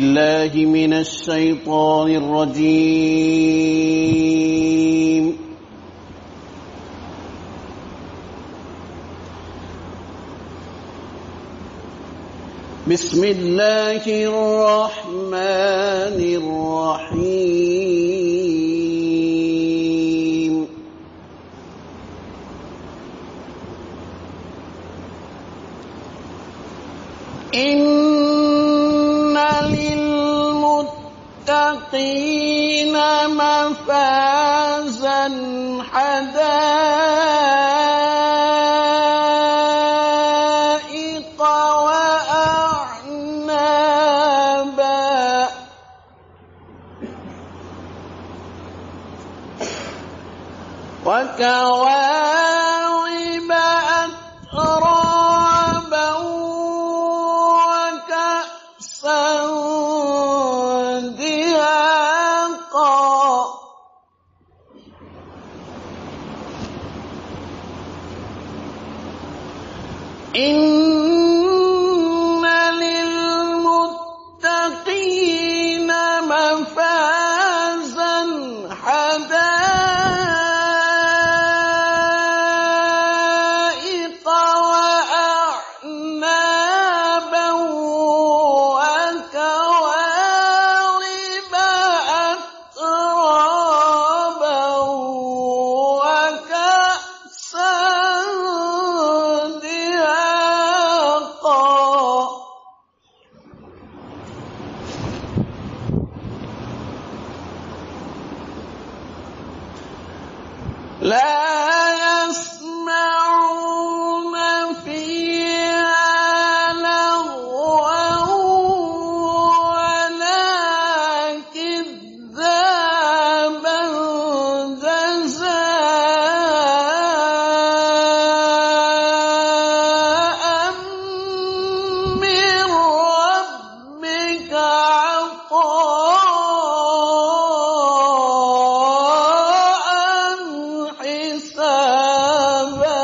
الله من الشيطان الرجيم. بسم الله الرحمن الرحيم. إن للمتقين مفازا حدائق وأعنابا وكواعب أترابا وكأسا دهاقا إن للمتقين مفازا حدائق وأعنابا وكواعب أترابا وكأسا دهاقا لا يسمعون فيها لغوا ولا كذابا جزاء من ربك عطاء حسابا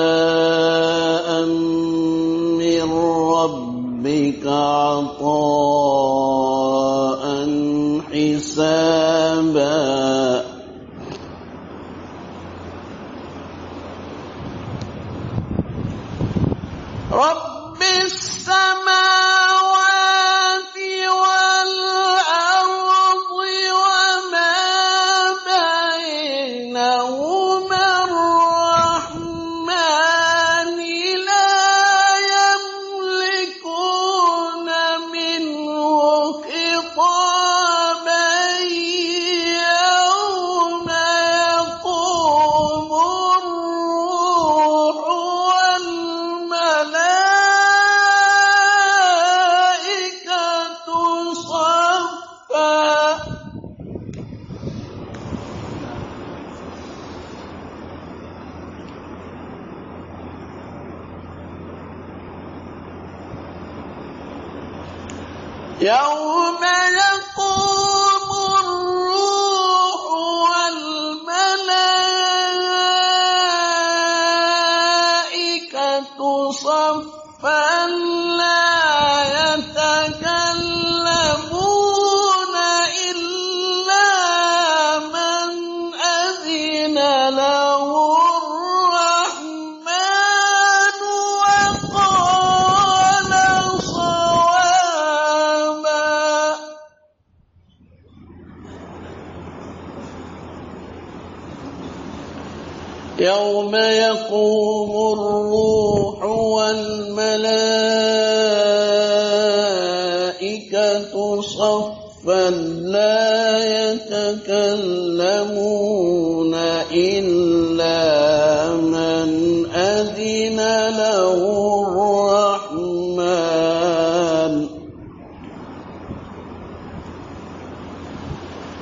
جزاء من ربك عطاء حسابا رب السماوات والأرض وما بينهما الرحمن لا يملكون منه خطابا يوم يقوم الروح والملائكة صفا يوم يقوم الروح والملائكة صفا لا يتكلمون إلا من أذن له الرحمن وقال صوابا يوم يقوم الروح والملائكة صفا لا يتكلمون إلا من أذن له الرحمن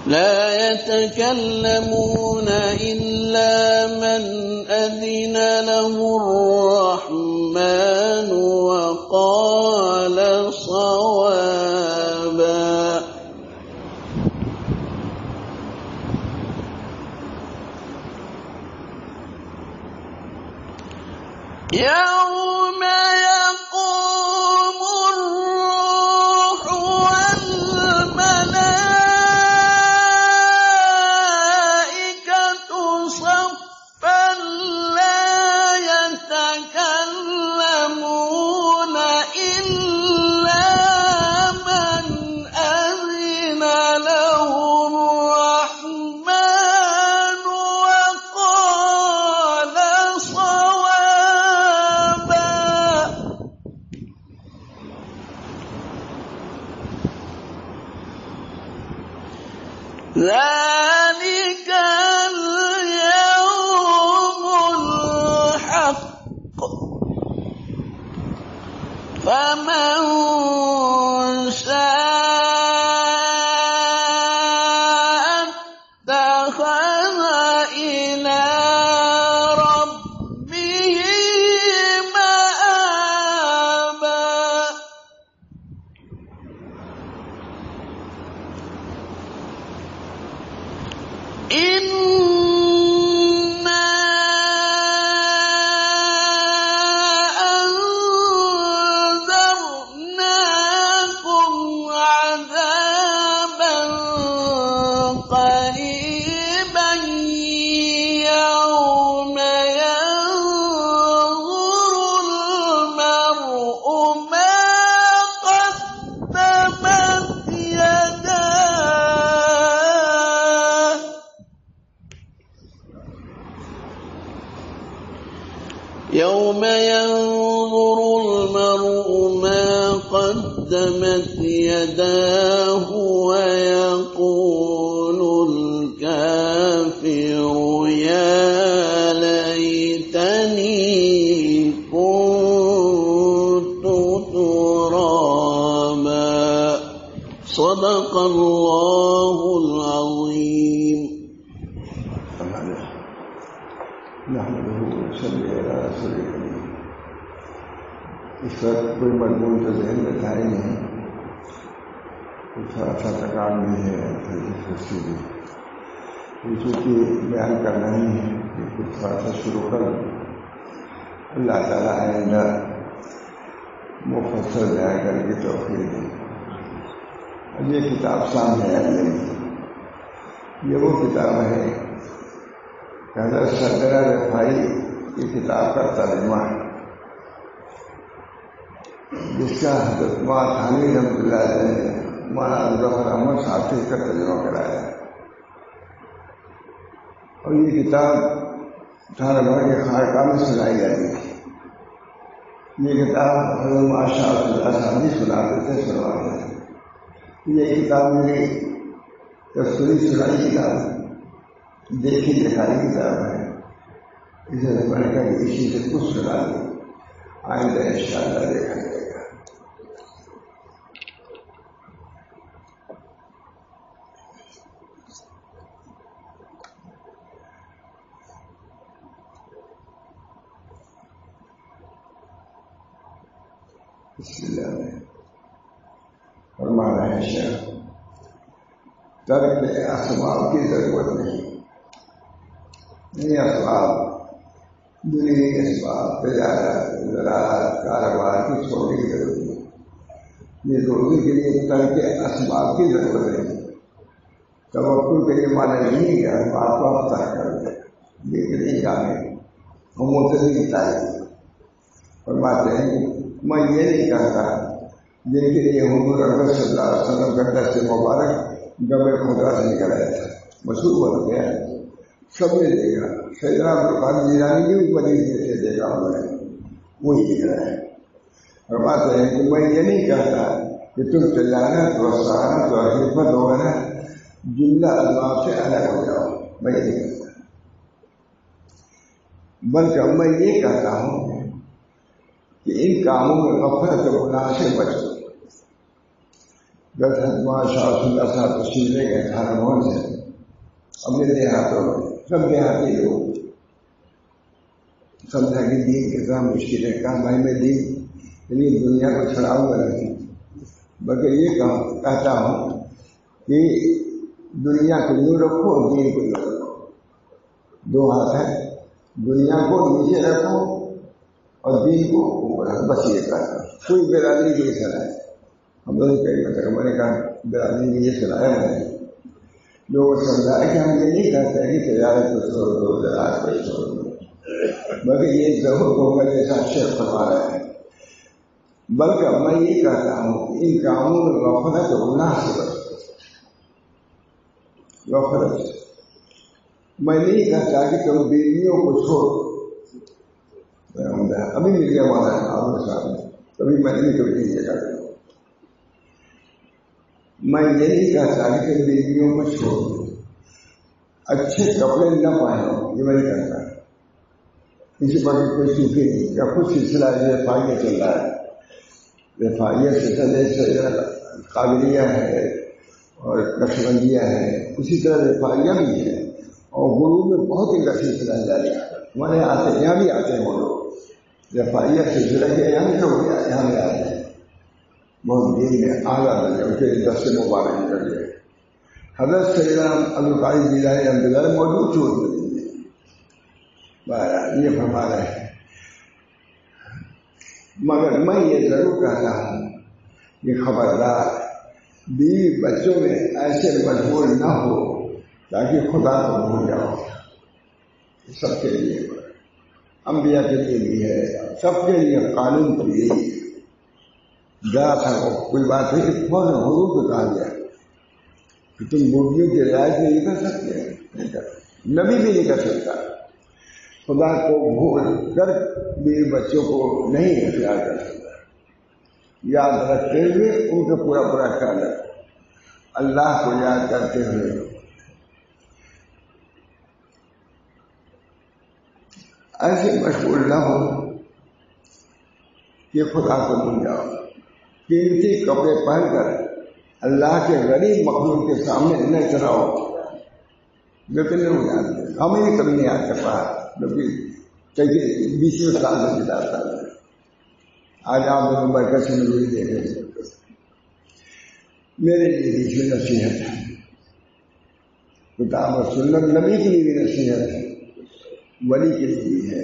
لا يتكلمون إلا من أذن له الرحمن وقال صوابا يوم يقوم الروح والملائكة صفا لا يتكلمون إلا من أذن له الرحمن وقال صوابا. ذلك اليوم الحق فمن شاء اتخذ إلى ربه مآبا. إنا أنذرناكم عذابا قريبا يوم ينظر المرء ما قدمت يداه. يوم ينظر المرء ما قدمت يداه ويقول الكافر يا ليتني كنت ترابا. صدق الله العظيم. نحمده ونصلي على رسول الكريم. اس وقت کوئی مضمون تو ذہن میں تھا ہی نہیں، تھوڑا سا تکان بھی ہے، چونکہ بیان کرنا ہی ہے کہ کچھ تھوڑا سا شروع کر اللہ تعالیٰ آئندہ مفصل بیان کر کے توفیق دے. اب یہ کتاب سامنے ہے، یہ وہ کتاب ہے حضرت سرگرہ رفائی کی کتاب کا ترجمہ ہے، جس کا حضرت مولانا حامد رحمۃ اللہ علیہ نے مولانا ظفر احمد صاحب کا ترجمہ کرایا. اور یہ کتاب تھانہ کے خانقاہ میں سنائی جاتی تھی. یہ کتاب حضرت ماشاء اللہ صاحب بھی سناتے تھے، سنواتے تھے. یہ کتاب میری تصویری سنائی کتاب ہے، دیکھی دکھائی کتاب ہے. اسے پڑھ کر اسی سے کچھ سنا دیں، آئندہ انشاءاللہ دیکھا جائے گا. بسم اللہ میں فرما رہے ہیں شیخ، ترک اسباب کی ضرورت نہیں. یہ اسباب دنیا کے اسباب، تجارت، زراعت، کاروبار کی چھوڑنے کی ضرورت نہیں. یہ روزی کے لیے ترک اسباب کی ضرورت نہیں. توکل کے لیے مانا نہیں کہ اسباب کو اختیار کر دے، لیکن نہیں جانے ہم متضی تعلیم فرماتے ہیں کہ میں یہ نہیں کہتا جن کے لیے حضور اکرم صلی اللہ علیہ وسلم کا درس مبارک گبر خدا سے نکل آیا تھا، مشہور بن گیا، سب نے دیکھا. سیدنا عبدالقادر جیلانی بھی اوپر سے دیکھا ہوا ہے، وہی دیکھ رہا ہے. فرماتے ہیں کہ میں یہ نہیں کہتا کہ تم تجارت و سعادت اور حکمت وغیرہ جملہ اسباب سے الگ ہو جاؤ، میں یہ نہیں کہتا، بلکہ میں یہ کہتا ہوں کہ ان کاموں میں غفلت و گناہ سے بچو. جب شاہ اللہ صاحب تشریف لے گئے تھانہ موہن سے اپنے دیہاتوں میں، سب دیہاتی لوگ سمجھا کہ دین کے کام مشکل ہے. کہا بھائی میں دین کے لیے دنیا کو چھڑاؤں گا نہیں، بلکہ یہ کہتا ہوں کہ دنیا کو یوں رکھو اور دین کو یوں رکھو. دو ہاتھ ہے، دنیا کو نیچے رکھو اور دین کو بس یہ کرنا. کوئی برادری کی یہ صلاح ہے. ہم لوگ کئی مطلب میں نے کہا برادری کی یہ صلاح ہے. میں نے لوگوں کو سمجھایا کہ ہم یہ نہیں کہتے ہیں کہ تجارت کو چھوڑ دو, زراعت کو چھوڑ دو, بلکہ یہ ضرور کو میرے ساتھ شیخ فرما رہے ہیں. بلکہ میں یہ کہتا ہوں کہ ان کاموں میں غفلت گناہ سے بچو. غفلت سے میں نہیں کہتا کہ تم بیویوں کو چھوڑو. ابھی مل گیا ہمارا آپ کے ساتھ, کبھی میں نہیں کبھی نہیں جگہ. میں یہ نہیں کہتا کہ تم بیویوں کو چھوڑو, اچھے کپڑے نہ پہنو, یہ میں نہیں کہتا. کسی پر کوئی سوکھی نہیں یا کچھ سلسلہ رفاہیت چل رہا ہے. رفاہیت سے قابلیہ ہے اور نقشبندیہ ہے, اسی طرح رفاہیہ بھی ہے. اور غروب میں بہت ہی کا سلسلہ جاری ہے. ہمارے یہاں بھی آتے ہیں وہ لوگ رفاہیت سلسلہ کے یہاں بھی لوگ یہاں بھی آتے ہیں. بہت دین میں اعلیٰ درجے ان کے دس سے مبارک کر گئے. حضرت سیدنا عبدالقادر جیلانی رحمۃ اللہ موجود تھے اس دن میں. یہ فرما رہے ہیں. مگر میں یہ ضرور کہتا ہوں کہ خبردار بیوی بچوں میں ایسے مشغول نہ ہو تاکہ خدا کو بھول جاؤ. سب کے لیے, انبیاء کے لیے بھی ہے, سب کے لیے قانون کے لیے ذرا تھا. کوئی بات ہے کہ فوراً حضور کو کہا گیا کہ تم بوڑھیوں کی رعایت نہیں کر سکتے, نہیں کر سکتے, نبی بھی نہیں کر سکتا. خدا کو بھول کر بیوی بچوں کو نہیں اختیار کر سکتا. یاد رکھتے ہوئے ان کا پورا پورا خیال رکھو, اللہ کو یاد کرتے ہوئے. ایسے مشغول نہ ہو کہ خدا کو بھول جاؤ. قیمتی کپڑے پہن کر اللہ کے غریب مخلوق کے سامنے نہ چڑھاؤ. لیکن نہیں جانتے, ہمیں بھی کبھی نہیں یاد کر پا, کئی 20 سال سے گزارتا ہے. آج آپ دونوں برکت سے مجھے دیکھ رہے ہیں. میرے لیے بھی نصیحت ہے, کتاب اور سنت. نبی کے لیے بھی نصیحت ہے, ولی کے لیے بھی ہے,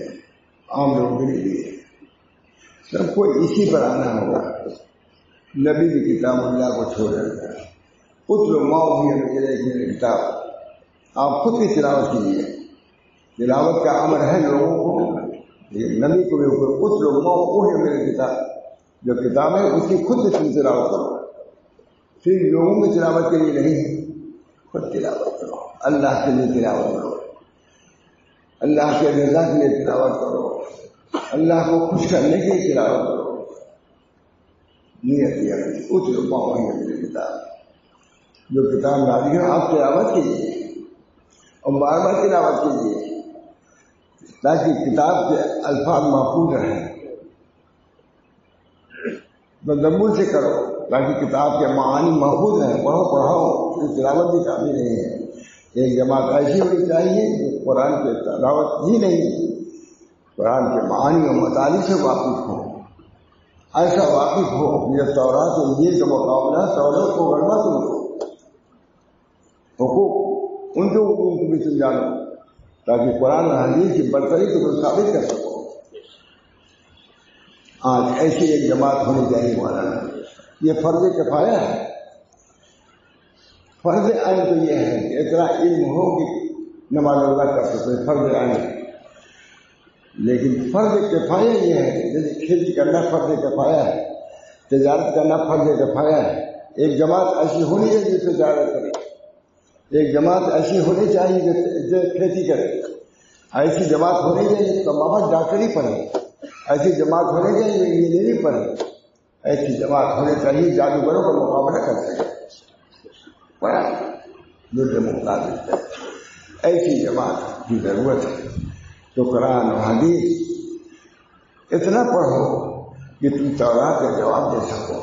عام لوگوں کے لیے بھی ہے. سب کو اسی پر آنا ہوگا. نبی کی کتاب اللہ کو چھوڑ رہا ہے. پتر ماؤ بھی میری کتاب, آپ خود کی تلاوت کیجیے. تلاوت کا امر ہے لوگوں کو, نبی کو بھی اوپر. پتر ماؤ وہ ہے میری کتاب, جو کتاب ہے اس کی خود تم تلاوت کرو. پھر لوگوں کی تلاوت کے لیے نہیں, خود تلاوت کرو. اللہ کے لیے تلاوت کرو, اللہ کے رضا کے لیے تلاوت کرو, اللہ کو خوش کرنے کے لیے تلاوت کرو. نیت یہ رکھیے اتر پاؤں ہے میری کتاب. جو کتاب ڈالی ہے آپ تلاوت کیجیے اور بار بار تلاوت کیجیے تاکہ کتاب کے الفاظ محفوظ رہیں. تدبر سے کرو تاکہ کتاب کے معانی محفوظ ہیں. پڑھاؤ. تلاوت بھی کافی نہیں ہے. ایک جماعت ایسی ہونی چاہیے قرآن کے تلاوت ہی نہیں, قرآن کے معانی و مطالب سے واقف ہو. ایسا واقف ہو یہ تورات و انجیل کا مقابلہ تورات کو گڑبڑ کرو. حقوق ان کے حقوق کو بھی سمجھا لو تاکہ قرآن و حدیث کی برتری کو تم ثابت کر سکو. آج ایسی ایک جماعت ہونی چاہیے مولانا. یہ فرض کفایہ ہے. فرض عین تو یہ ہے کہ اتنا علم ہو کہ نماز اللہ کر سکتے, فرض عین. لیکن فرض کفایہ یہ ہے جیسے کھیتی کرنا فرض کفایہ ہے, تجارت کرنا فرض کفایہ ہے. ایک جماعت ایسی ہونی ہے جو تجارت کرے, ایک جماعت ایسی ہونی چاہیے جو کھیتی کرے, ایسی جماعت ہونی چاہیے تو محمد ڈاکٹری پڑھے, ایسی جماعت ہونی چاہیے جو انجینئرنگ پڑھے, ایسی جماعت ہونی چاہیے جادوگروں کا مقابلہ کر سکے. مطابق ایسی جماعت کی ضرورت ہے. تو قرآن و حدیث اتنا پڑھو کہ تم تورات کا جواب دے سکو,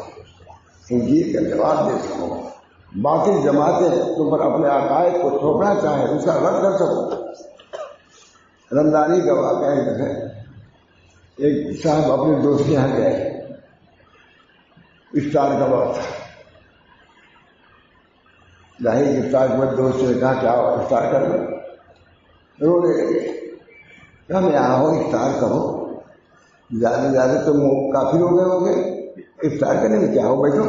انجیل کا جواب دے سکو. باقی جماعتیں تم پر اپنے عقائد کو تھوپنا چاہیں اس کا رد کر سکو. رمضانی کا واقعہ ہے, ایک صاحب اپنے دوست کے یہاں گئے, افطار کا وقت تھا. ظاہر افطار کے بعد دوست نے کہا کیا افطار کر لو, رونے لگے. میں آؤ افطار کرو. زیادہ زیادہ تو کافر ہو گئے ہوں گے، افطار کرنے میں کیا ہو، بیٹھو.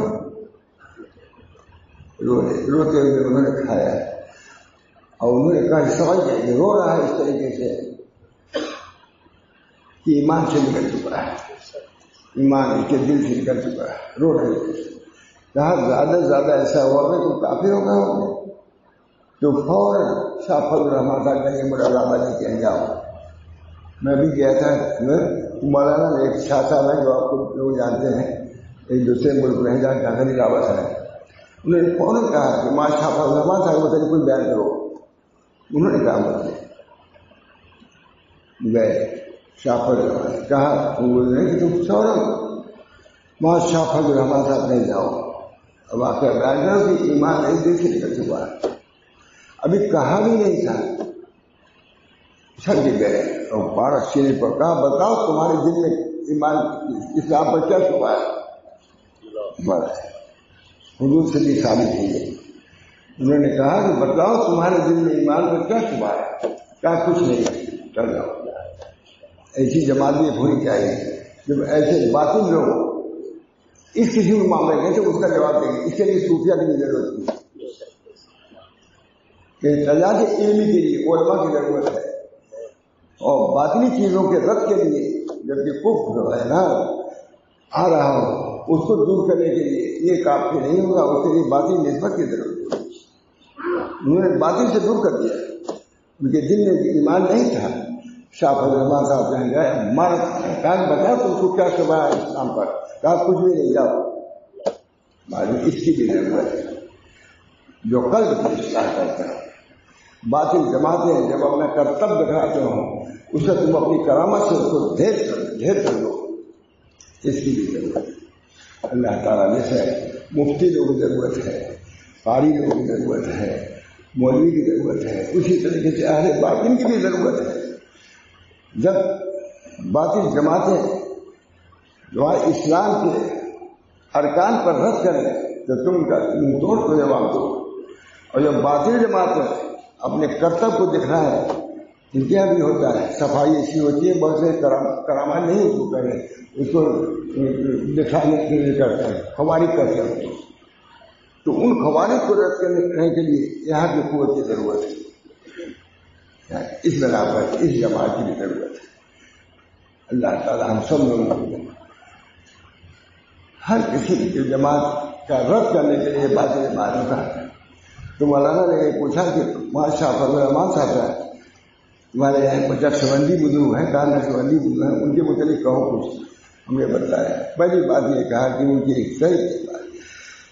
روتے ہوئے انہوں نے کھایا اور انہوں نے کہا سمجھ گئے کہ رو رہا ہے اس طریقے سے کہ ایمان سے نکل چکا ہے، ایمان اس کے دل سے نکل چکا ہے، رو رہے تھے. کہا زیادہ سے زیادہ ایسا ہوا کہ تم کافر ہو گئے ہوں گے. تو فوراً شاہ فضل الرحمان صاحب کہیں مرادآباد لے کے جاؤ. میں بھی گیا تھا، مولانا ایک شاہ صاحب ہے جو آپ کو لوگ جانتے ہیں، ایک دوسرے ملک میں جہاں جھانگری راوت ہے، انہوں نے فوراً کہا کہ ماں شاہ فضل الرحمان صاحب کو کوئی بیان کرو. انہوں نے کہا مجھے گئے شاہ فضل الرحمان نے کہا کہ تم فوراً ماں شاہ فضل الرحمان صاحب نہیں جاؤ. اب آپ کا بیان کرو کہ ایمان ایک دل سے نکل چکا ہے. ابھی کہا بھی نہیں تھا، چھڑ کے گئے اور 12 سینے پر کہا بتاؤ تمہارے دل میں ایمان اسلام پر کیا چھپا ہے. بس حضور سے بھی ثابت ہے. انہوں نے کہا کہ بتاؤ تمہارے دل میں ایمان پر کیا چھپا ہے. کیا کچھ نہیں، چل جاؤ. ایسی جماعت بھی ہونی چاہیے جب ایسے باطل لوگ اس کسی بھی معاملے میں تو اس کا جواب دیں گے. اس کے لیے صوفیہ کی بھی ضرورت نہیں کہ تجاد علمی کے لیے علماء کی ضرورت ہے، اور باطنی چیزوں کے رد کے لیے جبکہ کفر جو ہے نا آ رہا ہو اس کو دور کرنے کے لیے یہ کافی نہیں ہوگا، اس کے لیے باطنی نسبت کی ضرورت ہے. انہوں نے باطن سے دور کر دیا، ان کے دل میں ایمان نہیں تھا. شاہ فضل الرحمان صاحب کہیں گئے مر کہا بتا تم کو کیا شبہ ہے اسلام پر. کہا کچھ بھی نہیں، جاؤ. معلوم اس کی بھی ضرورت ہے جو قلب کی اصلاح کرتا ہے. باطل جماعتیں جب اپنا کرتب دکھاتے ہوں اس سے تم اپنی کرامت سے اس کو ڈھیر کر دو. اس کی بھی ضرورت ہے. اللہ تعالیٰ جیسے مفتی لوگوں کی ضرورت ہے، قاری لوگوں کی ضرورت ہے، مولوی کی ضرورت ہے، اسی طریقے سے اہل باطن کی بھی ضرورت ہے. جب باطل جماعتیں جو اسلام کے ارکان پر رد کریں تو تم کا توڑ کو جواب دو. اور جب باطل جماعتیں اپنے کرتب کو دکھنا ہے ان کے بھی ہوتا ہے. صفائی ایسی ہوتی ہے بہت سے کرامات نہیں اس کو کریں، اس کو دکھانے کے لیے کرتے ہیں، خوارج کرتے ہیں. تو ان خوارج کو رد کرنے کے لیے یہاں کی قوت کی ضرورت ہے. اس بنا پر اس جماعت کی بھی ضرورت ہے. اللہ تعالیٰ ہم سب لوگوں کو ہر کسی کی جماعت کا رد کرنے کے لیے باطل جماعت اٹھاتا ہے. تو مولانا نے یہ پوچھا کہ شاہ فضل الرحمان صاحب ہے تمہارے یہاں 50 سبندی بزرگ ہیں، کہاں سبندی بزرگ ہیں، ان کے متعلق کہو کچھ. ہم نے بتایا پہلی بات یہ کہا کہ ان کی ایک صحیح بات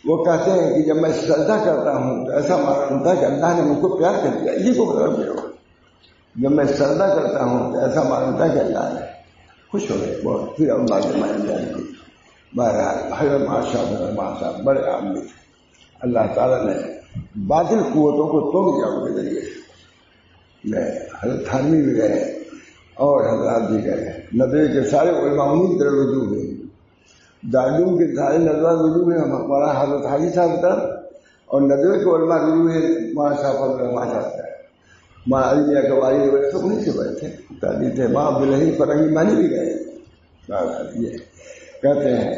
وہ کہتے ہیں کہ جب میں سجدہ کرتا ہوں تو ایسا معلوم ہوتا ہے کہ اللہ نے مجھ کو پیار کر دیا. اسی کو مطلب میرا جب میں سجدہ کرتا ہوں تو ایسا معلوم ہوتا ہے کہ اللہ نے خوش ہو گئے بہت. پھر اللہ کے مان جائیں گے. بہرحال حضرت شاہ فضل الرحمان صاحب بڑے عامل تھے. اللہ تعالیٰ نے باطل قوتوں کو توڑ دیا ان کے ذریعے. میں حضرت تھانوی بھی گئے اور حضرات بھی گئے. ندوے کے سارے علماء انہیں کی طرف رجوع ہوئے. دارالعلوم کے سارے نظر رجوع ہوئے ہمارا حضرت حاجی صاحب تھا، اور ندوے کے علماء رجوع ہوئے مولانا شاہ فضل الرحمان صاحب تھا. ماں علی اقباری وغیرہ سب انہیں سے بیٹھے تعلیم تھے. ماں عبدالرحیم فرنگی مانی بھی گئے. یہ کہتے ہیں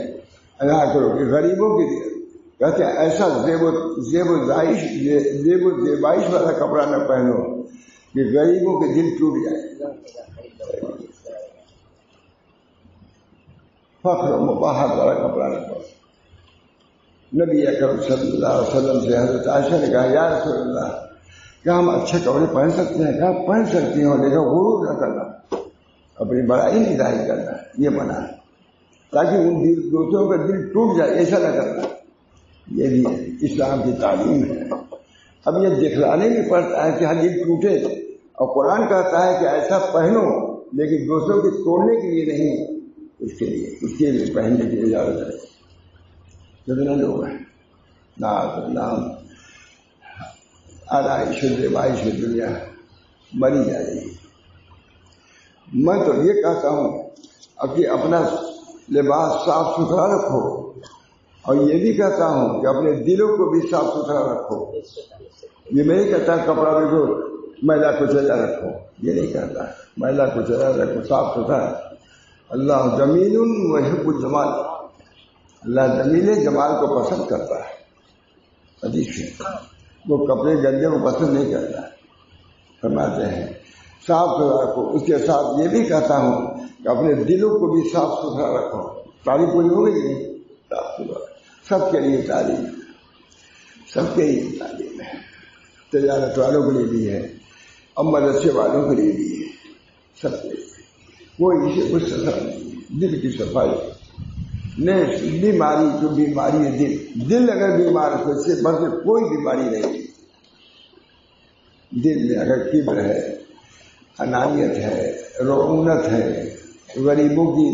اللہ کرو کہ غریبوں کے لیے کہتے ہیں ایسا زیب و زیبائش والا کپڑا نہ پہنو کہ غریبوں کے دل ٹوٹ جائے. فخر و مباحت والا کپڑا نہ پہنو. نبی اکرم صلی اللہ علیہ وسلم سے حضرت عائشہ نے کہا یا رسول اللہ کیا ہم اچھے کپڑے پہن سکتے ہیں؟ کہا پہن سکتی ہوں لیکن غرور نہ کرنا، اپنی بڑائی نہیں ظاہر کرنا. یہ منع ہے تاکہ ان دوسروں کا دل ٹوٹ جائے، ایسا نہ کرنا. یہ بھی اسلام کی تعلیم ہے. اب یہ دکھلانے میں پڑتا ہے کہ ہر دل ٹوٹے، اور قرآن کہتا ہے کہ ایسا پہنو لیکن دوسروں کو توڑنے کے لیے نہیں، اس کے لیے پہننے کی اجازت ہے. کتنے لوگ ہیں نام آرائش دیوائش دنیا مری جا رہی ہے. میں تو یہ کہتا ہوں کہ اپنا لباس صاف ستھرا رکھو، اور یہ بھی کہتا ہوں کہ اپنے دلوں کو بھی صاف ستھرا رکھو. یہ میں نہیں کہتا کپڑا دیکھو میلا کچیلا رکھو، یہ نہیں کہتا. میلا کچیلا رکھو، صاف ستھرا اللہ جمیل ویحب الجمال، اللہ جمیل جمال کو پسند کرتا ہے، حدیث ہے، وہ کپڑے گندے کو پسند نہیں کرتا ہے۔ فرماتے ہیں صاف ستھرا رکھو، اس کے ساتھ یہ بھی کہتا ہوں کہ اپنے دلوں کو بھی صاف ستھرا رکھو۔ تعلیم پوری ہو گئی نہیں؟ صاف ستھرا سب کے لیے تعلیم، سب کے لیے تعلیم ہے، تجارت والوں کے لیے بھی ہے اور مدرسے والوں کے لیے بھی ہے، سب کے لیے۔ کوئی اسے کچھ ستھرا نہیں، دل کی صفائی نہیں، بیماری جو بیماری ہے دل اگر بیمار ہے تو اس سے بڑھ کے کوئی بیماری نہیں۔ دل میں اگر کبر ہے، انانیت ہے، رعونت ہے، غریبوں کی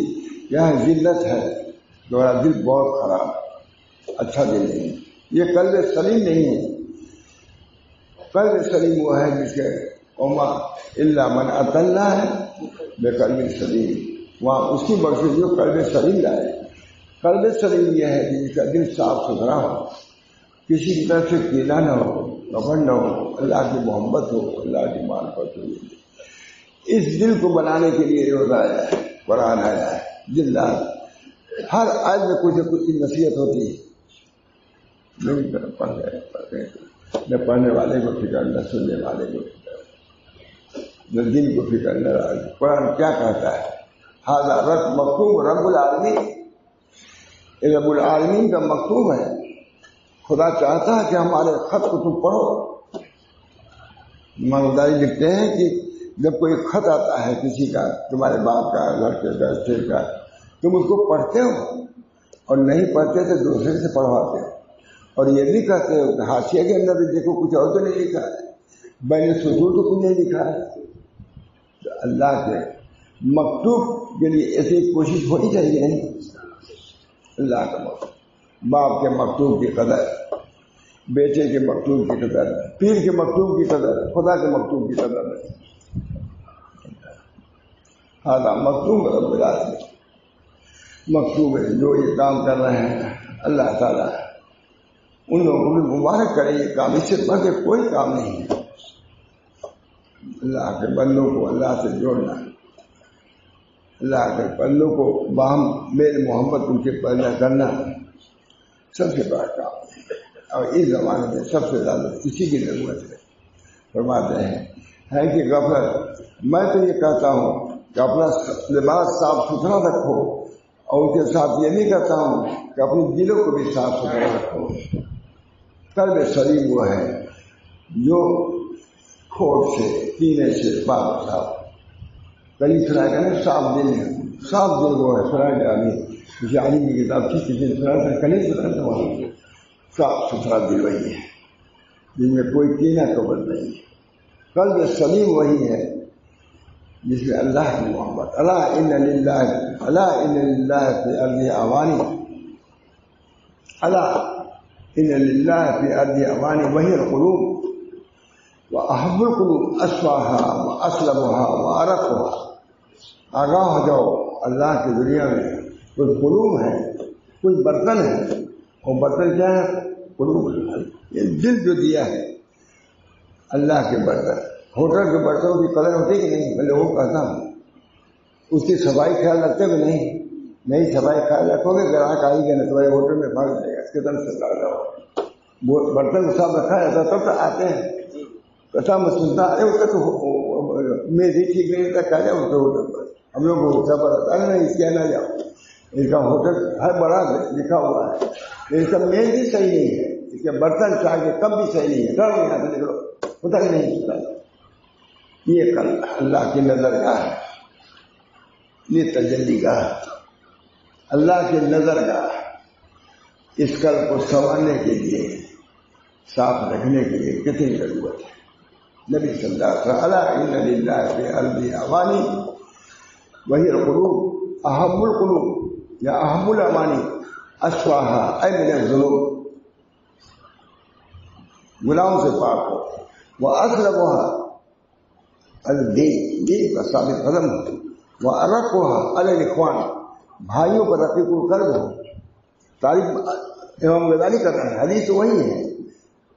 یہاں ذلت ہے، تمہارا دل بہت خراب، اچھا دل نہیں، یہ قلب سلیم نہیں ہے۔ قلب سلیم وہ ہے جس کے وما الا من اتى اللہ بے قلب سلیم، وہاں اس کی بخشش جو قلب سلیم لائے۔ قلب سلیم یہ ہے جس کا دل صاف ستھرا ہو، کسی کی طرف سے کینہ نہ ہو، کپڑ نہ ہو، اللہ کی محبت ہو، اللہ کی معرفت ہو۔ اس دل کو بنانے کے لیے روزہ آیا ہے، قرآن آیا ہے، دل ہر آج میں کچھ نہ کچھ نصیحت ہوتی ہے، نہیں پڑھ گئے نہ پڑھنے والے کو فکر، نہ سننے والے کو فکر، نہ دل کو فکر، نہ قرآن کیا کہتا ہے؟ ہاذا رت مکتوب رب العالمین، رب العالمین کا مکتوب ہے۔ خدا چاہتا ہے کہ ہمارے خط کو تم پڑھو۔ امام غزالی لکھتے ہیں کہ جب کوئی خط آتا ہے کسی کا، تمہارے باپ کا، لڑکے کا، اسٹیٹ کا، تم اس کو پڑھتے ہو اور نہیں پڑھتے تو دوسرے سے پڑھواتے ہو، اور یہ بھی کہتے ہو کہ حاشیے کے اندر بھی دیکھو کچھ اور تو نہیں لکھا ہے، بین سطور تو کچھ نہیں لکھا ہے۔ تو اللہ کے مکتوب کے لیے ایسی کوشش ہونی چاہیے نہیں؟ اللہ کا مکتوب، باپ کے مکتوب کی قدر، بیٹے کے مکتوب کی قدر، پیر کے مکتوب کی قدر، خدا کے مکتوب کی قدر نہیں۔ ہاں مکتوب رب العالمین، مکتوب ہے جو یہ کام کر رہے ہیں اللہ تعالیٰ ان لوگوں کو بھی مبارک کرے۔ یہ کام اس سے بڑھ کے کوئی کام نہیں ہے، اللہ کے بندوں کو اللہ سے جوڑنا، اللہ کے بندوں کو باہم میل محبت ان کے پیدا کرنا سب سے بڑا کام ہے، اور اس زمانے میں سب سے زیادہ اسی کی ضرورت ہے۔ فرماتے ہیں کہ غفلت، میں تو یہ کہتا ہوں کہ اپنا لباس صاف ستھرا رکھو، اور اس کے ساتھ یہ بھی کہتا ہوں کہ اپنے دلوں کو بھی صاف ستھرا رکھو۔ قلب سلیم وہ ہے جو کھوٹ سے، کینے سے پاک صاف، کلی سرائے کا نا صاف دل ہے، صاف دل وہ ہے سرائے جانی، کسی عالم کی کتاب تھی کسی سرائے کا کلی سرائے کا صاف ستھرا دل وہی ہے جن میں کوئی کینہ کبر نہیں ہے۔ قلب سلیم وہی ہے جس میں اللہ کی محبت، الا ان للہ فی ارض اوانی، الا ان للہ فی ارض اوانی وہی القلوب واحب القلوب اسواها واسلمها وارقها۔ آگاہ ہو جاؤ، اللہ کی دنیا میں کچھ قلوب ہے، کچھ برتن ہے، اور برتن کیا ہے؟ قلوب ہے، یہ دل جو دیا ہے اللہ کے برتن۔ ہوٹل کے برتنوں کی قدر ہوتی کہ نہیں؟ میں لوگوں کو کہتا ہوں اس کی صفائی خیال رکھتے کہ نہیں صفائی خیال رکھو گے، گراہک آئی گا نا تمہارے ہوٹل میں بھاگ جائے گا، اس کے طرف سے جاؤ، برتن صاف رکھا جاتا تب تو آتے ہیں۔ کتھا میں سنتا ارے اس کا تو میری ٹھیک نہیں ہوتا، کہا جاؤ اس کے ہوٹل پر، ہم لوگ کو ہوتا پر نہیں اس کے نہ جاؤ، اس کا ہوٹل ہر بڑا لکھا ہوا ہے، اس کا میز بھی صحیح نہیں ہے، اس کے برتن چاہ کے کب بھی صحیح نہیں ہے، ڈر یہاں سے نکلو، ہوتا کہ نہیں ہوتا۔ یہ کل اللہ کی نظر گاہ ہے، یہ تجلی گاہ، اللہ کی نظر گاہ، اس کل کو سنوارنے کے لیے، صاف رکھنے کے لیے کتنی ضرورت ہے۔ نبی صلی اللہ علیہ وسلم الا ان للہ فی ارض اوانی وہی القلوب احب القلوب یا احب الامانی اسواها اے من الذنوب، گناہوں سے پاک ہو، واصلبها دین کا ثابت قدم ہو، وارقها علی الاخوان، بھائیوں پر رقیق القلب ہو۔ تعریف امام غزالی کر رہے ہیں، حدیث وہی ہے،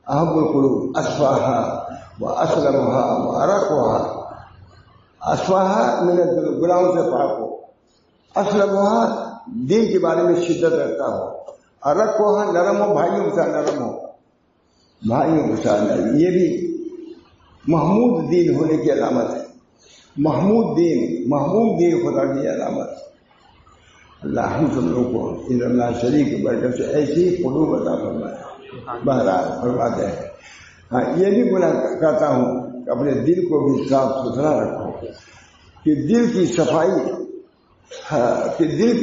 احب القلوب اسواها واسلمها وارقها، اسواها من الذنوب، گناہوں سے پاک ہو، اصل وہاں دین کے بارے میں شدت رکھتا ہو، اور رکھ وہاں نرم ہو، بھائیوں کے ساتھ نرم ہو، بھائیوں کے ساتھ نرم. یہ بھی محمود دین ہونے کی علامت ہے. محمود دین خدا کی علامت. اللہ ہم سب لوگوں کو ان اللہ شریف کی برکت سے ایسی ہی قلوب عطا فرمائے. بہرحال فرماتے ہیں ہاں یہ بھی گناہ کرتا ہوں کہ اپنے دل کو بھی صاف ستھرا رکھو، کہ دل کی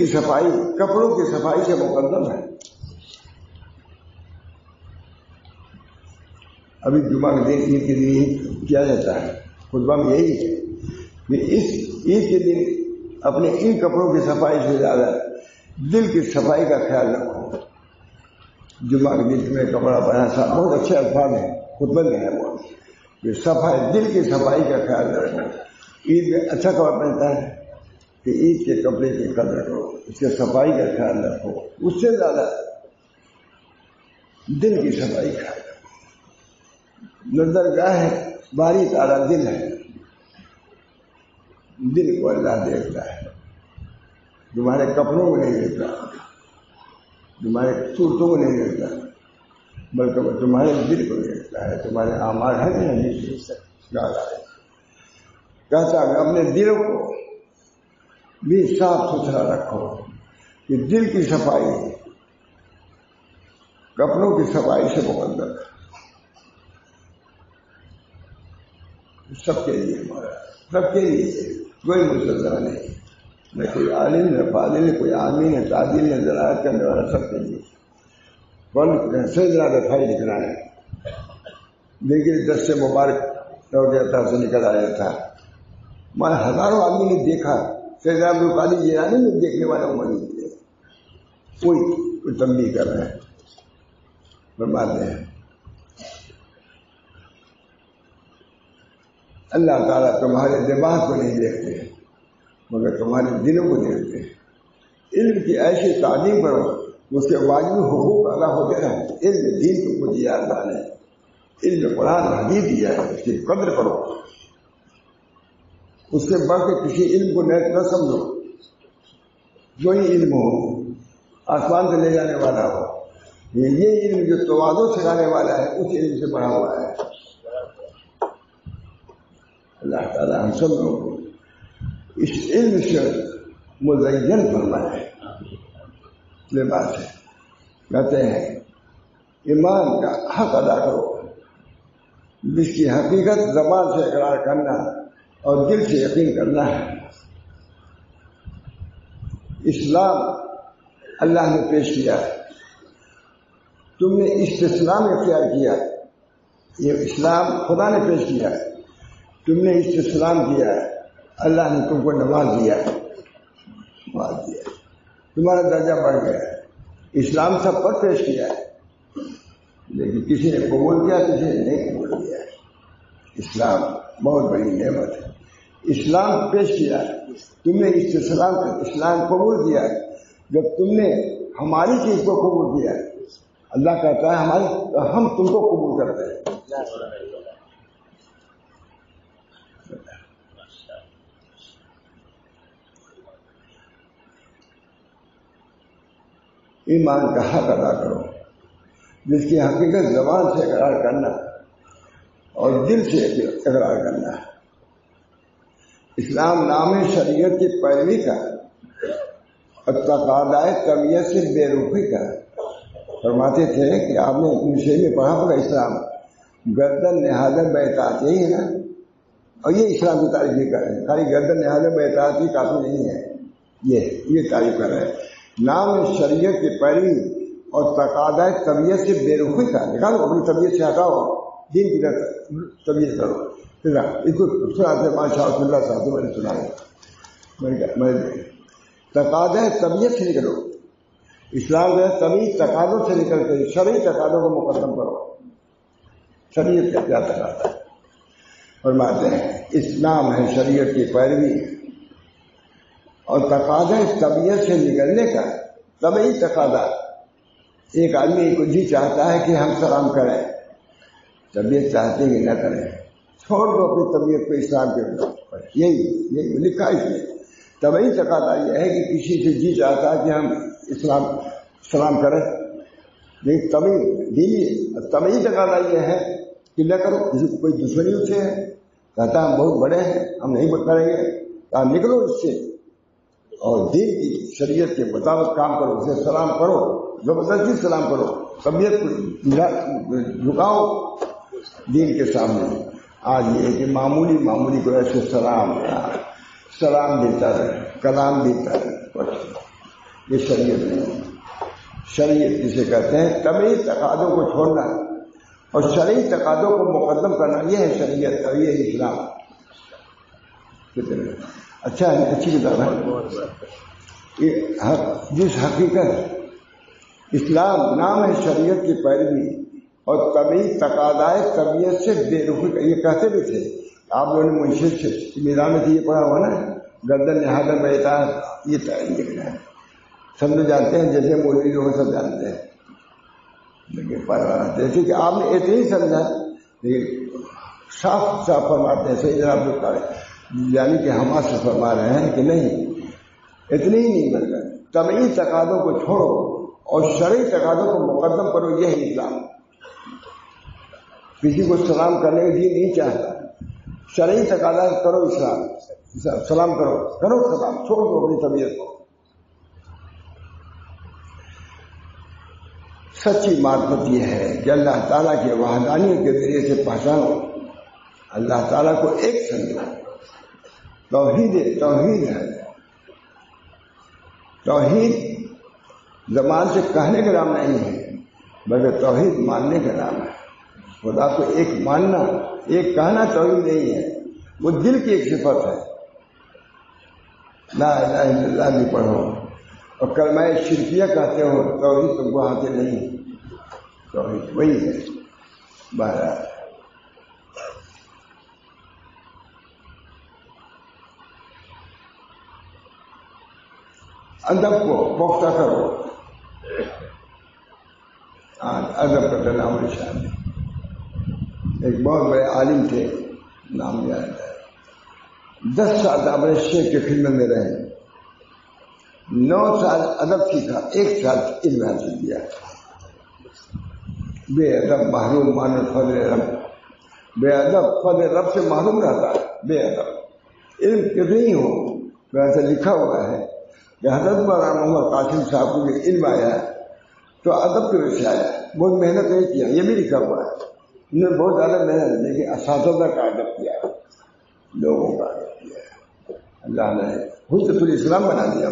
صفائی کپڑوں کی صفائی سے مقدم ہے. ابھی جمعہ کے دن عید کے دن کیا جاتا ہے، خطبہ میں یہی ہے کہ اس عید کے دن اپنے ان کپڑوں کی صفائی سے زیادہ دل کی صفائی کا خیال رکھو. جمعہ کے دن میں کپڑا پہنا بہت اچھے الفاظ ہیں خطبہ میں ہے، وہ صفائی دل کی صفائی کا خیال رکھو. عید میں اچھا کپڑا پہنتا ہے کہ عید کے کپڑے کی قدر کرو، اس کے صفائی کا خیال رکھو. اس سے زیادہ دل کی صفائی کا خیال رکھو. نظر گاہ ہے، باری تارا دل ہے. دل کو اللہ دیکھتا ہے، تمہارے کپڑوں کو نہیں دیکھتا، تمہارے صورتوں کو نہیں دیکھتا، بلکہ وہ تمہارے دل کو دیکھتا ہے. تمہارے اعمال ہے نہیں کہتا ہے اپنے دل کو بھی صاف ستھرا رکھو، کہ دل کی صفائی کپڑوں کی صفائی سے مقدم ہے. سب کے لیے ہمارا، سب کے لیے کوئی مسلمان نہیں، نہ کوئی عالم نہ فاضل نہ کوئی عالمی نہ تعدیل نہ زراعت کرنے والا، سب کے لیے. سجدہ دفاعی لکھنا ہے، لیکن 10 سے مبارک ہو گیا تھا سے نکل آیا تھا. میں ہزاروں آدمی نے دیکھا، سید عبدالقادر جیلانی میں دیکھنے والا موجود ہے، کوئی تنبیہ کر رہے ہیں. فرماتے ہیں اللہ تعالیٰ تمہارے دماغ کو نہیں دیکھتے مگر تمہارے دلوں کو دیکھتے ہیں. علم کی ایسی تعلیم کرو، اس کے واجب حقوق ادا ہوتے رہے. علم دین کو کچھ یاد ڈالے، علم قرآن حدیث دیا ہے، اس کی قدر کرو. اس سے بڑھ کے کسی علم کو نہ سمجھو. جو ہی علم ہو آسمان سے لے جانے والا ہو، یہ علم جو تواضع سکھانے والا ہے اس علم سے بڑھا ہوا ہے. اللہ تعالیٰ ہم سب لوگوں کو اس علم سے مزین فرمائے. لباس ہے کہتے ہیں ایمان کا حق ادا کرو، جس کی حقیقت زبان سے اقرار کرنا اور دل سے یقین کرنا ہے. اسلام اللہ نے پیش کیا، تم نے استسلام اختیار کیا. یہ اسلام خدا نے پیش کیا، تم نے استسلام کیا، اللہ نے تم کو نواز دیا، تمہارا درجہ بڑھ گیا. اسلام سب پر پیش کیا ہے، لیکن کسی نے قبول کیا، کسی نے نہیں قبول کیا. اسلام بہت بڑی نعمت ہے. اسلام پیش کیا، تم نے اسلام قبول کیا. جب تم نے ہماری چیز کو قبول کیا، اللہ کہتا ہے ہم تم کو قبول کرتے ہیں. ایمان کا حق ادا کرو، جس کی حقیقت زبان سے اقرار کرنا اور دل سے اقرار کرنا ہے. اسلام نام شریعت کی پیروی کا اور تقاضۂ طبیعت سے بے رخی کا. فرماتے تھے کہ آپ نے اپنے میں پڑھا ہوگا اسلام گردن نہادہ بیعت یہی ہے نا، اور یہ اسلام کی تعریف کر رہے ہیں. خالی گردن نہادہ بیعت ہی کافی نہیں ہے، یہ تعریف کر رہے ہیں. نام شریعت کی پیروی اور تقاضۂ طبیعت سے بے رخی کا. نکالو اپنی طبیعت سے ہٹاؤ، دین کی طبیعت کرو. اس کو سناتے ماشاء اللہ صاحب میں نے سنا ہے. تقاضۂ طبیعت سے نکلو. اسلام جو ہے طبی تقاضوں سے نکل کے شرعی تقاضوں کو مقدم کرو. شریعت کا کیا تقاضا ہے؟ فرماتے ہیں اسلام ہے شریعت کی پیروی اور تقاضۂ طبیعت سے نکلنے کا طبعی تقاضا. ایک آدمی کو جی چاہتا ہے کہ ہم سلام کریں، طبیعت چاہتے ہیں کہ نہ کریں. چھوڑ دو اپنی طبیعت کو اسلام کے اندر. یہی لکھا اس میں طبعی تقاضا یہ ہے کہ کسی سے جی چاہتا ہے کہ ہم سلام کریں، لیکن طبعی تقاضا یہ ہے کہ نہ کرو. کسی کو کوئی دشمنی اس سے ہے، کہتا ہم بہت بڑے ہیں ہم نہیں کریں گے، آپ نکلو اس سے اور دین کی شریعت کے مطابق کام کرو، اسے سلام کرو، زبردستی سلام کرو، طبیعت کو جھکاؤ دین کے سامنے. آج یہ ہے کہ معمولی کو ایسے سلام دیتا رہے، کلام دیتا رہے. یہ شریعت نہیں. شریعت جسے کہتے ہیں طبعی تقاضوں کو چھوڑنا اور شرعی تقاضوں کو مقدم کرنا، یہ ہے شریعت اور یہ ہے اسلام. اچھا ہے، اچھی کتاب ہے. جس حقیقت اسلام نام ہے شریعت کی پیروی اور طبعی تقاضائے طبیعت سے بے رخی. یہ کہتے بھی تھے آپ لوگوں نے منشد سے میرا میں یہ پڑھا ہوا نا، گردن نہادہ بیٹا، یہ تعین لکھنا ہے. سب لوگ جانتے ہیں، جیسے مولوی لوگ سب جانتے ہیں، لیکن جیسے کہ آپ نے اتنا ہی سمجھا، لیکن صاف فرماتے ہیں صحیح جناب لوگ، یعنی کہ ہم سے فرما رہے ہیں کہ نہیں، اتنی ہی نہیں بن گئے. طبعی تقاضوں کو چھوڑو اور شرعی تقاضوں کو مقدم کرو، یہ ہے اسلام. کسی کو سلام کرنے کے لیے نہیں چاہتا، شرعی تقاضا کرو، اسلام سلام کرو سلام، چھوڑ دو اپنی طبیعت کو. سچی معرفت یہ ہے کہ اللہ تعالیٰ کے وحدانیت کے ذریعے سے پہچانو، اللہ تعالیٰ کو ایک سمجھو. توحید ہے. توحید زبان سے کہنے کا نام نہیں ہے، بلکہ توحید ماننے کا نام ہے. خدا کو ایک ماننا، ایک کہنا توحید نہیں ہے، وہ دل کی ایک صفت ہے. لا الہ الا اللہ بھی پڑھو اور کلمہ شرکیہ کہتے ہو، توحید تم کو حاصل نہیں. توحید وہی ہے. بہرحال ادب کو پختہ کرو. ادب کا نام نشان ہے. ایک بہت بڑے عالم تھے، نام یاد ہے، 10 سال اپنے شیخ کی خدمت میں رہے، 9 سال ادب سیکھا، 1 سال علم حاصل کیا. بے ادب محروم مان فضل رب، بے ادب فضل رب سے محروم رہتا ہے. بے ادب علم کتنی ہو، ویسے لکھا ہوا ہے کہ حضرت مولانا محمد قاسم صاحب کو یہ علم آیا تو ادب کی وجہ سے آیا، بہت محنت نہیں کیا. یہ بھی لکھا ہوا ہے، انہوں نے بہت زیادہ محنت، لیکن اساتذہ کا ادب کیا، لوگوں کا ادب کیا. اللہ نے حجت الاسلام بنا دیا.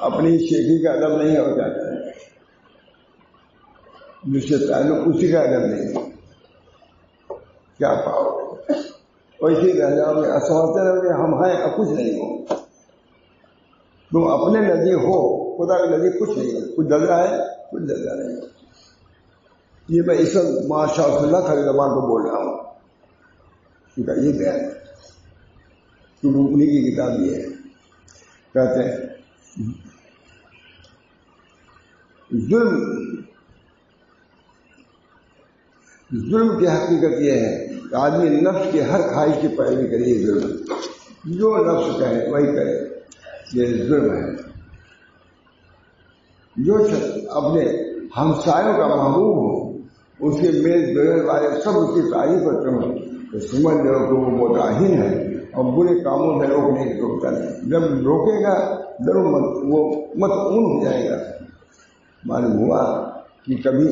اپنی شیخی کا ادب نہیں ہو جاتا ہے، جس سے تعلق اسی کا ادب نہیں، کیا پاؤ گے؟ ویسے رہ جاؤ گے، سوچتے رہو گے ہم ہیں اور کچھ نہیں ہو. تم اپنے نزدیک ہو، خدا کے نزدیک کچھ نہیں ہے. کچھ درجہ ہے، کچھ درجہ نہیں. یہ میں اس وقت ماشاء اللہ خالی زبان کو بول رہا ہوں، کیونکہ یہ بیان ہے، کیونکہ انہیں کی کتاب یہ ہے. کہتے ہیں ظلم کی حقیقت یہ ہے کہ آدمی نفس کے ہر خواہش کی پیروی کرے. یہ ظلم، جو نفس کہے وہی کرے، یہ ظلم ہے. جو شخص اپنے ہمسایوں کا محبوب ہو، اس کے میل جوڑنے والے سب اس کی تعریف کرتے ہوں، تو سمجھ لو کہ وہ متعین ہے اور برے کاموں سے روکنے کی روکتا نہیں. جب روکے گا ضرور وہ مطعون ہو جائے گا. معلوم ہوا کہ کبھی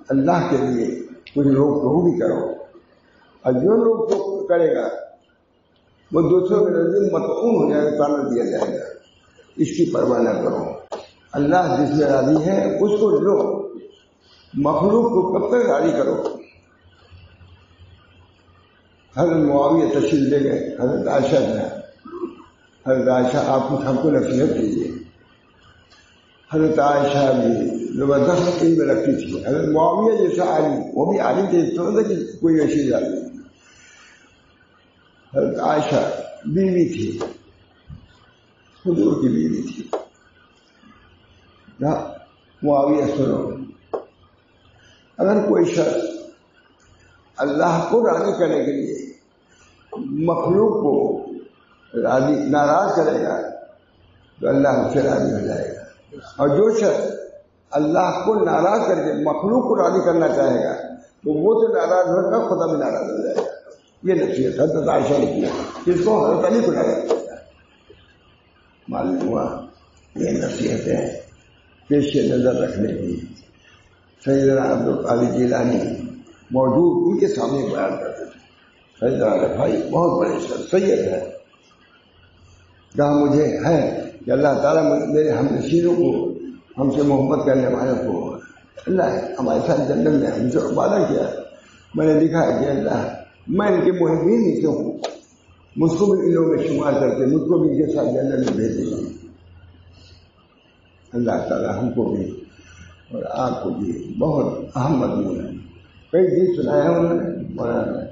اللہ کے لیے کچھ روک ٹوک بھی کرو، اور جو روک ٹوک کرے گا وہ دوسروں کے نزدیک مطعون ہو جائے گا، تعلق دیا جائے گا. اس کی پرواہ نہ کرو. اللہ جس میں راضی ہے اس کو لو، مخلوق کو کب تک راضی کرو. حضرت معاویہ تشریف لے گئے حضرت عائشہ نے. حضرت عائشہ آپ کچھ ہم کو نصیحت کیجیے. حضرت عائشہ بھی زبردست علم رکھتی تھی. حضرت معاویہ جیسا عالم، وہ بھی عالم تھے، تو نہ کہ کوئی ایسی بات نہیں. حضرت عائشہ بیوی تھی، حضور کی بیوی تھی. معاویہ سنو، اگر کوئی شخص اللہ کو راضی کرنے کے لیے مخلوق کو راضی ناراض کرے گا تو اللہ اس سے راضی ہو جائے گا. اور جو شخص اللہ کو ناراض کر کے مخلوق کو راضی کرنا چاہے گا تو وہ تو ناراض ہوگا، خدا بھی ناراض ہو جائے گا. یہ نصیحت حضرت عائشہ نے کیا، جس کو حضرت علی کو ناراض کیا. معلوم ہوا یہ نصیحت ہے پیش نظر رکھنے کی. سیدنا عبدالقادر جیلانی موجود ان کے سامنے بیان کرتے تھے. سیدنا بھائی بہت بڑے سید ہے، جہاں مجھے ہے کہ اللہ تعالیٰ میرے ہم نشینوں کو، ہم سے محبت کرنے والوں کو اللہ ہمارے ساتھ جنت میں ہم سے وعدہ کیا. میں نے لکھا ہے کہ اللہ میں ان کے محبین ہی کیوں ہوں، مجھ کو بھی ان لوگوں میں شمار کرتے، مجھ کو بھی ان کے ساتھ جنت میں بھیج دیجیے. اللہ تعالیٰ ہم کو بھی اور آپ کو بھی بہت اہم مضمون ہے. کئی چیز سنایا انہوں نے مولانا نے،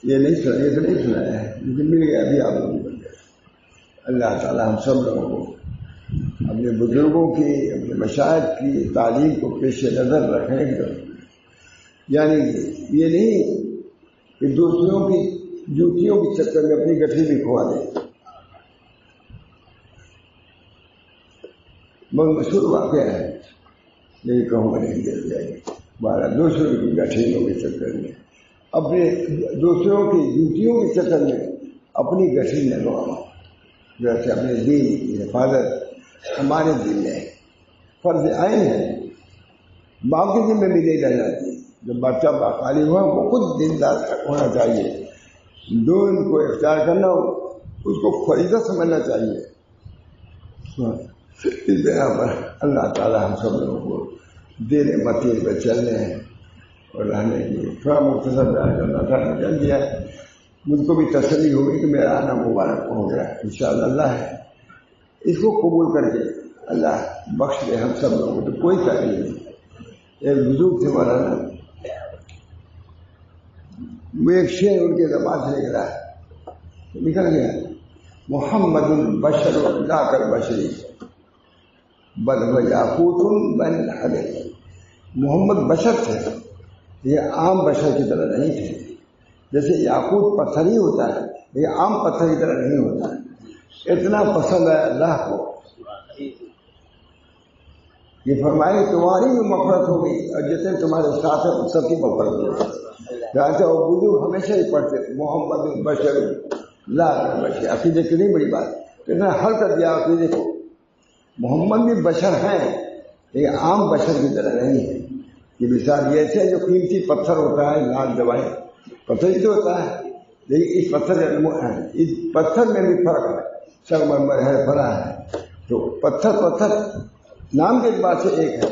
یہ نہیں سنا، یہ تو نہیں سنایا ہے لیکن مل گیا ابھی آپ لوگوں کو. اللہ تعالیٰ ہم سب لوگوں کو اپنے بزرگوں کی، اپنے مشائخ کی تعلیم کو پیش نظر رکھنے کی ضرورت ہے. یعنی یہ نہیں کہ دوسروں کی جوتیوں کے چکر میں اپنی گٹھی بھی کھوا دیں. بہت مشہور واقعہ ہے، نہیں کہوں گا نہیں دے جائے گی. بارہ دوسروں کی گٹھیوں کے چکر میں، اپنے دوسروں کی جوتیوں کے چکر میں اپنی گٹھی نہ گواؤ. جیسے اپنے دین کی حفاظت ہمارے دین میں فرض عین ہے، باقی دن میں بھی نہیں رہنا چاہیے. جب بچہ باقاعدہ ہوا وہ خود دیندار ہونا چاہیے، جو ان کو اختیار کرنا ہو اس کو فریضہ سمجھنا چاہیے. اس بنا پر اللہ تعالیٰ ہم سب لوگوں کو دین متین پہ چلنے ہیں اور رہنے کی تھوڑا مختصر بیان کرنا تھا، کر دیا. مجھ کو بھی تسلی ہوگی کہ میرا آنا مبارک ہو گیا انشاءاللہ. اللہ ہے اس کو قبول کر کے اللہ بخش دے ہم سب لوگوں کو. تو کوئی تکلیف نہیں. ایک بزرگ تھے مولانا، وہ ایک شعر ان کے زبان سے نکلا ہے، نکل گیا محمد البشر لا کر بشری بل یاقوت بین الحجر. محمد بشر تھے، یہ عام بشر کی طرح نہیں تھے. جیسے یاقوت پتھر ہی ہوتا ہے، یہ عام پتھر کی طرح نہیں ہوتا ہے. اتنا پسند ہے اللہ کو، یہ فرمائے تمہاری بھی مغفرت ہوگی اور جتنے تمہارے ساتھ ہیں ان سب کی مغفرت ہوگی. جہاں وہ بزرگ ہمیشہ ہی پڑھتے تھے محمد بشر لا بشر. عقیدے کی نہیں بڑی بات، اتنا حل کر دیا عقیدے کو. محمد بھی بشر ہیں، یہ عام بشر کی طرح نہیں ہے. یہ مثال یہ ہے جو قیمتی پتھر ہوتا ہے، لال دوائیں پتھر ہی تو ہوتا ہے، لیکن اس پتھر میں بھی فرق ہے. سنگمرمر ہے، فلاں ہے، تو پتھر نام کے اعتبار سے ایک ہے،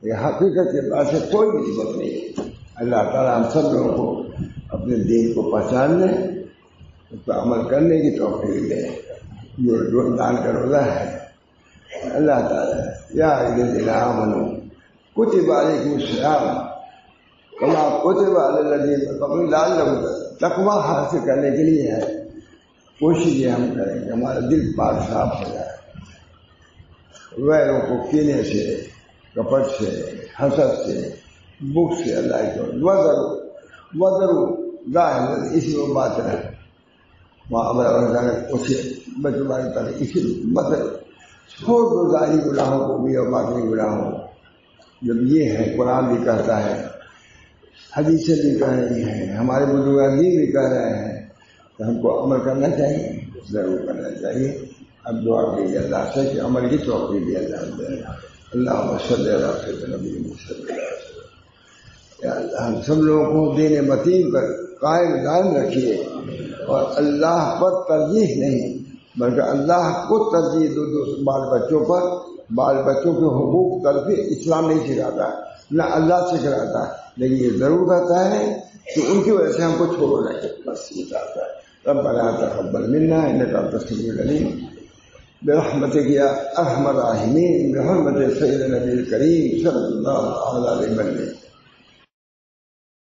یہ حقیقت کے اعتبار سے کوئی نسبت نہیں ہے. اللہ تعالیٰ ہم سب لوگوں کو اپنے دین کو پہچاننے، اس پر عمل کرنے کی توفیق دے. یہ رمضان کا روزہ ہے. اللہ تعالیٰ یا الذین آمنوا کتب علیکم الصیام کما کتب علی الذین من قبلکم لعلکم تقویٰ حاصل کرنے کے لیے ہے. کوشش یہ ہم کریں کہ ہمارا دل پاک صاف ہو جائے، غیروں کو کینے سے، کپٹ سے، حسد سے، بخ سے. اللہ کو وزرو ظاہر اسی میں بات ہے اسے بچوائی پر اسی مطلب چھوڑ دو ظاہری گناہوں کو بھی اور باقی گناہوں. جب یہ ہے قرآن بھی کہتا ہے، حدیثیں بھی کہہ رہی ہیں، ہمارے بزرگان بھی کہہ رہے ہیں، تو ہم کو عمل کرنا چاہیے، ضرور کرنا چاہیے. اب دعا کیجیے اللہ سے کہ عمل کی توفیق بھی اللہ دے. اللہم صلی علی سیدنا محمد صلی اللہ علیہ وسلم. یا اللہ ہم سب لوگوں کو دین متین پر قائم دائم رکھیے اور اللہ پر ترجیح نہیں بلکہ اللہ کو ترجیح دو. بال بچوں پر، بال بچوں کے حقوق تلفی اسلام نہیں سکھاتا، نہ اللہ سکھاتا، لیکن یہ ضرور کہتا ہے کہ ان کی وجہ سے ہم کو چھوڑو نہیں، بس یہ کہتا ہے. ربنا تقبل منا انک انت السمیع العلیم برحمتک یا ارحم الراحمین، برحمت سید نبی کریم صلی اللہ علیہ وسلم.